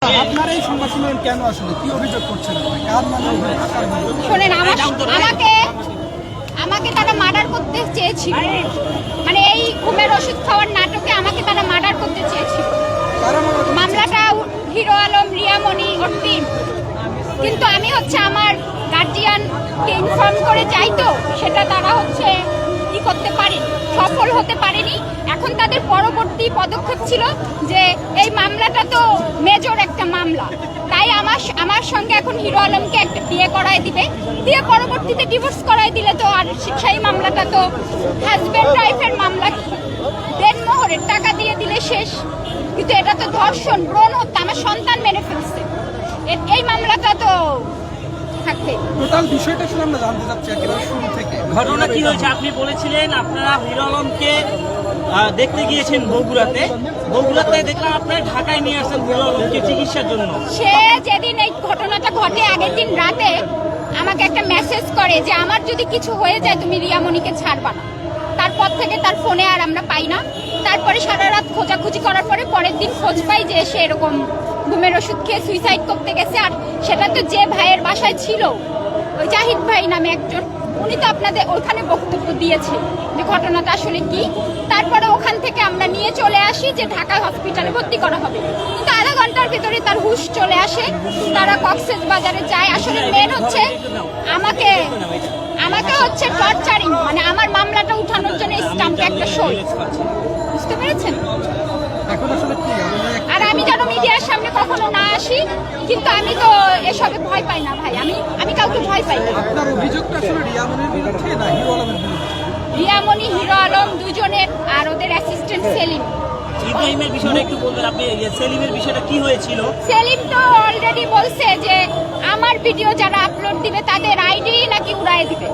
আপনার এই সংবাদ শুনলেন কেন, আসলে কি অভিযোগ করছেন? শোনেন, আমাকে তারা মার্ডার করতে চেয়েছিল। মানে এই ঘুমের ওষুধ খাওয়ার নাটকে আমাকে তারা মার্ডার করতে চেয়েছিল। মামলাটা হিরো আলম, রিয়ামণি ওর টিম। কিন্তু আমি আমার গার্জিয়ানকে ইনফর্ম করে যাই, তো সেটা তারা কি করতে পারেনি, সফল হতে পারেনি। এখন তাদের পরবর্তী পদক্ষেপ ছিল যে এই মামলাটা তো মেজর একটা মামলা, তাই আমার সঙ্গে এখন হিরো আলমকে একটা বিয়ে করায় দিবে, দিয়ে পরবর্তীতে ডিভোর্স করায় দিলে তো আর সেই মামলাটা তো হাজব্যান্ড ওয়াইফের মামলা, দেনমোহরের টাকা দিয়ে দিলে শেষ। কিন্তু এটা তো ধর্ষণ, ভ্রূণ হত্যা, আমার সন্তান মেরে ফেলছে, এই মামলাটা তো থাকবে। টোটাল বিষয়টা শুনে আমরা জানতে চাচ্ছি একেবারে শুরু থেকে। ঘটনা কি হয়েছে? আপনি বলেছিলেন আপনারা হিরো আলমকে দেখতে গিয়েছেন বগুড়াতে দেখলাম আপনারা ঢাকায় নিয়ে আসছেন হিরো আলমকে চিকিৎসার জন্য। সে যেদিন এই ঘটনাটা ঘটে আগের দিন রাতে আমাকে একটা মেসেজ করে যে আমার যদি কিছু হয়ে যায় তুমি রিয়ামণিকে ছাড়বা না। তারপর থেকে তার ফোনে আর আমরা পাই না। তারপরে সারা রাত খোঁজাখুঁজি করার পরে পরের দিন খোঁজ পাই যে সে এরকম ঘুমের ওষুধ খেয়ে সুইসাইড করতে গেছে। আর সেটা তো যে ভাইয়ের বাসায় ছিল, ওই জাহিদ ভাই নামে একজন, উনি তো আপনাদের ওখানে বক্তব্য দিয়েছে যে ঘটনাটা আসলে কি। তারপরে ওখান থেকে আমরা নিয়ে চলে আসি যে ঢাকা হসপিটালে ভর্তি করা হবে, কিন্তু আধা ঘন্টার ভিতরে তার হুঁশ চলে আসে। তারা কক্সবাজারে যায়। আসলে মেন আমাকে টর্চারিং, মানে আমার মামলাটা উঠানোর জন্য স্টাম্পে একটা সই, বুঝতে পেরেছেন? এখন আসলে কি আর আমি যেন মিডিয়ার সামনে কখনো না আসি, কিন্তু আমি তো এসবে ভয় পাই না ভাই, আমি কাউকে ভয় পাই না। আপনার অভিযোগটা আসলে রিয়ামণির বিরুদ্ধে না হিরো আলমের বিরুদ্ধে? রিয়ামণি, হিরো আলম দুজনের, আর ওদের অ্যাসিস্ট্যান্ট সেলিম। ইব্রাহিমের বিষয়টা একটু বলবেন আপনি, সেলিমের বিষয়টা কি হয়েছিল? সেলিম তো অলরেডি বলছে যে আমার ভিডিও যারা আপলোড দিবে তাদের আইডি নাকি উড়ায় দিবে।